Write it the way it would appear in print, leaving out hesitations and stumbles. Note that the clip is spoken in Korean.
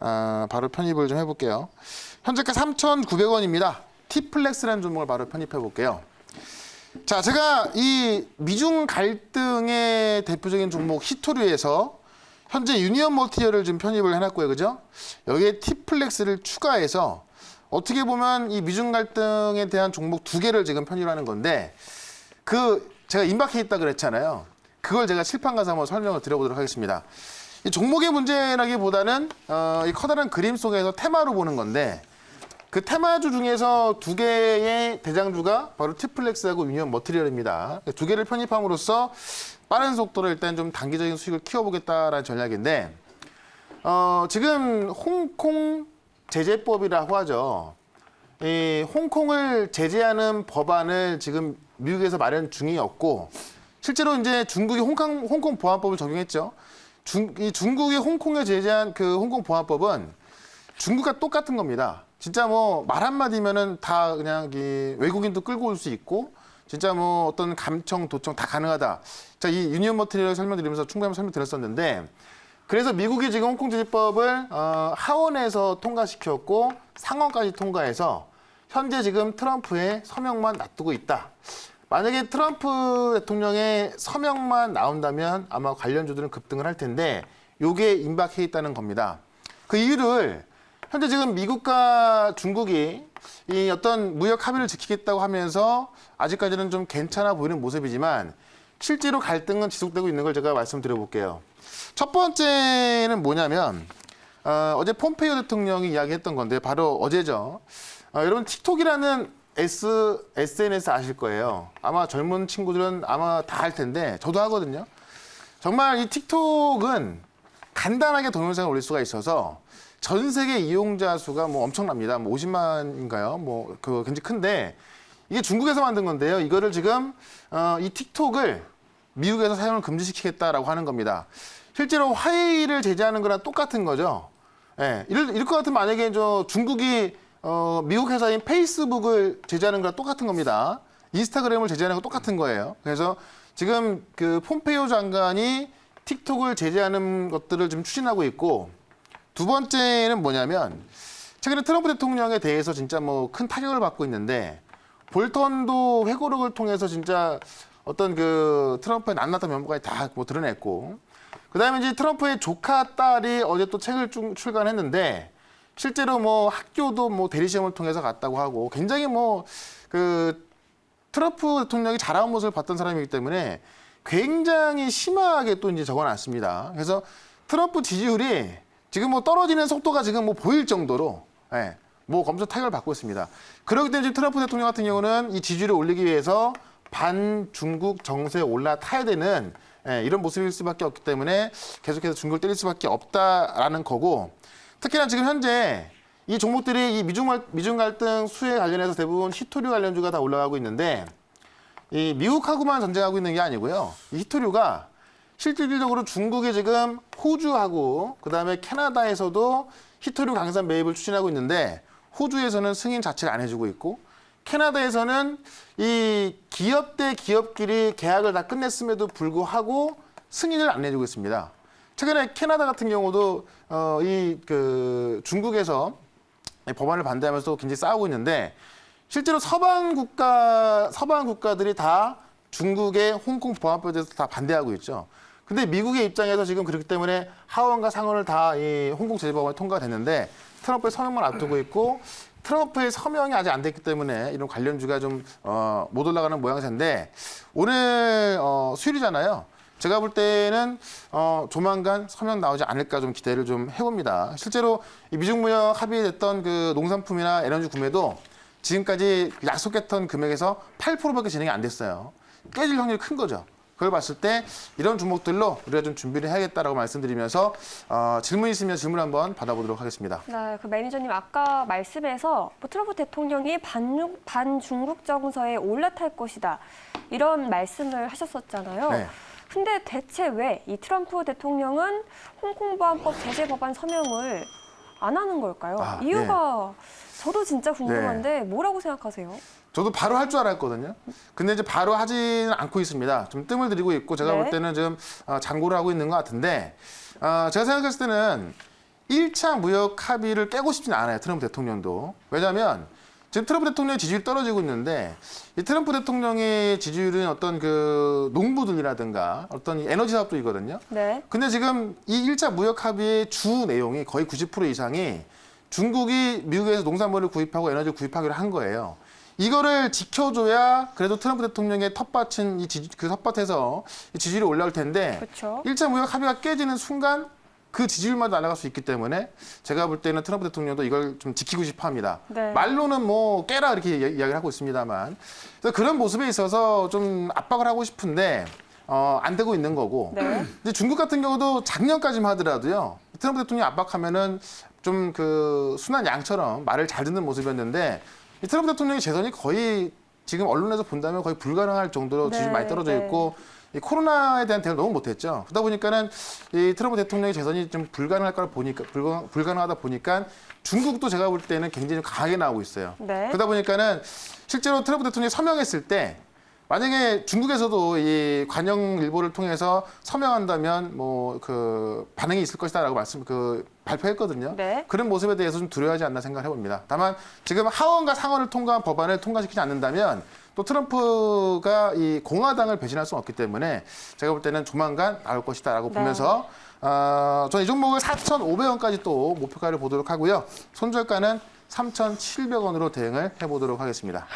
바로 편입을 좀 해볼게요. 현재가 3,900원입니다. T플렉스라는 종목을 바로 편입해 볼게요. 자, 제가 이 미중 갈등의 대표적인 종목 히토류에서 현재 유니언 머티리얼을 좀 편입을 해놨고요, 그죠? 여기에 T플렉스를 추가해서 어떻게 보면 이 미중 갈등에 대한 종목 2개를 지금 편입하는 건데 제가 임박해 있다 그랬잖아요. 그걸 제가 칠판 가서 한번 설명을 드려보도록 하겠습니다. 이 종목의 문제라기보다는 이 커다란 그림 속에서 테마로 보는 건데 그 테마주 중에서 2개의 대장주가 바로 T플렉스하고 유니언 머티리얼입니다. 2개를 편입함으로써 빠른 속도로 일단 좀 단기적인 수익을 키워보겠다라는 전략인데 지금 홍콩 제재법이라고 하죠. 이 홍콩을 제재하는 법안을 지금 미국에서 마련 중이었고 실제로 이제 중국이 홍콩 보안법을 적용했죠. 중국이 홍콩에 제재한 그 홍콩 보안법은 중국과 똑같은 겁니다. 진짜 뭐 말 한마디면은 다 그냥 외국인도 끌고 올 수 있고 진짜 뭐 어떤 감청, 도청 다 가능하다. 자, 이 유니언 머티리얼 설명드리면서 충분히 설명드렸었는데 그래서 미국이 지금 홍콩 제재법을 하원에서 통과시켰고 상원까지 통과해서 현재 지금 트럼프의 서명만 놔두고 있다. 만약에 트럼프 대통령의 서명만 나온다면 아마 관련주들은 급등을 할 텐데 요게 임박해 있다는 겁니다. 그 이유를 현재 지금 미국과 중국이 이 어떤 무역 합의를 지키겠다고 하면서 아직까지는 좀 괜찮아 보이는 모습이지만 실제로 갈등은 지속되고 있는 걸 제가 말씀드려 볼게요. 첫 번째는 뭐냐면 어제 폼페이오 대통령이 이야기했던 건데 바로 어제죠. 여러분 틱톡이라는 SNS 아실 거예요. 아마 젊은 친구들은 아마 다 할 텐데 저도 하거든요. 정말 이 틱톡은 간단하게 동영상을 올릴 수가 있어서 전 세계 이용자 수가 뭐 엄청납니다. 뭐 50만인가요? 뭐 굉장히 큰데 이게 중국에서 만든 건데요. 이거를 지금 이 틱톡을 미국에서 사용을 금지시키겠다라고 하는 겁니다. 실제로 화웨이를 제재하는 거랑 똑같은 거죠. 예, 이럴 것 같으면 만약에 중국이 미국 회사인 페이스북을 제재하는 거랑 똑같은 겁니다. 인스타그램을 제재하는 거 똑같은 거예요. 그래서 지금 그 폼페이오 장관이 틱톡을 제재하는 것들을 좀 추진하고 있고 두 번째는 뭐냐면 최근에 트럼프 대통령에 대해서 진짜 뭐 큰 타격을 받고 있는데 볼턴도 회고록을 통해서 진짜 어떤 그 트럼프의 낱낱한 면모까지 다 뭐 드러냈고 그다음에 이제 트럼프의 조카 딸이 어제 또 책을 출간했는데 실제로 뭐 학교도 뭐 대리시험을 통해서 갔다고 하고 굉장히 뭐 트럼프 대통령이 자라온 모습을 봤던 사람이기 때문에 굉장히 심하게 또 이제 적어놨습니다. 그래서 트럼프 지지율이 지금 뭐 떨어지는 속도가 지금 뭐 보일 정도로 뭐 검증 타격을 받고 있습니다. 그렇기 때문에 지금 트럼프 대통령 같은 경우는 이 지지율을 올리기 위해서 반중국 정세에 올라타야 되는 이런 모습일 수밖에 없기 때문에 계속해서 중국을 때릴 수밖에 없다라는 거고 특히나 지금 현재 이 종목들이 이 미중 갈등 수혜 관련해서 대부분 히토류 관련주가 다 올라가고 있는데 이 미국하고만 전쟁하고 있는 게 아니고요. 이 히토류가 실질적으로 중국이 지금 호주하고 그다음에 캐나다에서도 히토류 강산 매입을 추진하고 있는데 호주에서는 승인 자체를 안 해주고 있고 캐나다에서는 이 기업 대 기업끼리 계약을 다 끝냈음에도 불구하고 승인을 안 해주고 있습니다. 최근에 캐나다 같은 경우도 중국에서 법안을 반대하면서 굉장히 싸우고 있는데 실제로 서방 국가들이 다 중국의 홍콩 보안법에 대해서 다 반대하고 있죠. 근데 미국의 입장에서 지금 그렇기 때문에 하원과 상원을 다 이 홍콩 제재법안이 통과됐는데 트럼프의 서명만 앞두고 있고 트럼프의 서명이 아직 안 됐기 때문에 이런 관련주가 좀 못 올라가는 모양새인데 오늘 수요일이잖아요. 제가 볼 때는 조만간 서명 나오지 않을까 좀 기대를 좀 해봅니다. 실제로 이 미중 무역 합의됐던 그 농산품이나 에너지 구매도 지금까지 약속했던 금액에서 8%밖에 진행이 안 됐어요. 깨질 확률이 큰 거죠. 그걸 봤을 때 이런 종목들로 우리가 좀 준비를 해야겠다라고 말씀드리면서 질문 있으면 질문 한번 받아보도록 하겠습니다. 네, 그 매니저님 아까 말씀에서 트럼프 대통령이 반중국 정서에 올라탈 것이다 이런 말씀을 하셨었잖아요. 네. 근데 대체 왜 이 트럼프 대통령은 홍콩보안법 제재 법안 서명을 안 하는 걸까요? 이유가 저도 진짜 궁금한데 뭐라고 생각하세요? 저도 바로 할 줄 알았거든요. 근데 이제 바로 하지는 않고 있습니다. 좀 뜸을 들이고 있고 제가 볼 때는 좀 장고를 하고 있는 것 같은데 제가 생각했을 때는 1차 무역 합의를 깨고 싶지는 않아요. 트럼프 대통령도. 왜냐하면 지금 트럼프 대통령의 지지율이 떨어지고 있는데 이 트럼프 대통령의 지지율은 어떤 그 농부들이라든가 어떤 이 에너지 사업들이거든요. 네. 근데 지금 이 1차 무역 합의의 주 내용이 거의 90% 이상이 중국이 미국에서 농산물을 구입하고 에너지를 구입하기로 한 거예요. 이거를 지켜줘야 그래도 트럼프 대통령의 텃밭인 그 텃밭에서 지지율이 올라올 텐데 그렇죠. 1차 무역 합의가 깨지는 순간 그 지지율만 날아갈 수 있기 때문에 제가 볼 때는 트럼프 대통령도 이걸 좀 지키고 싶어 합니다. 네. 말로는 뭐 깨라 이렇게 이야기를 하고 있습니다만 그래서 그런 모습에 있어서 좀 압박을 하고 싶은데 안 되고 있는 거고 네. 이제 중국 같은 경우도 작년까지만 하더라도요. 트럼프 대통령이 압박하면은 좀 그 순한 양처럼 말을 잘 듣는 모습이었는데 이 트럼프 대통령의 재선이 거의 지금 언론에서 본다면 거의 불가능할 정도로 네, 지지율이 많이 떨어져 네. 있고 이 코로나에 대한 대응을 너무 못했죠. 그러다 보니까는 이 트럼프 대통령의 재선이 좀 불가능할 걸 보니까 불가능하다 보니까 중국도 제가 볼 때는 굉장히 좀 강하게 나오고 있어요. 네. 그러다 보니까는 실제로 트럼프 대통령이 서명했을 때 만약에 중국에서도 이 관영 일보를 통해서 서명한다면 뭐 그 반응이 있을 것이다라고 발표했거든요. 네. 그런 모습에 대해서 좀 두려워하지 않나 생각을 해봅니다. 다만 지금 하원과 상원을 통과한 법안을 통과시키지 않는다면 또 트럼프가 이 공화당을 배신할 수는 없기 때문에 제가 볼 때는 조만간 나올 것이다라고 네. 보면서 저는 이 종목을 4,500원까지 또 목표가를 보도록 하고요. 손절가는 3,700원으로 대응을 해보도록 하겠습니다.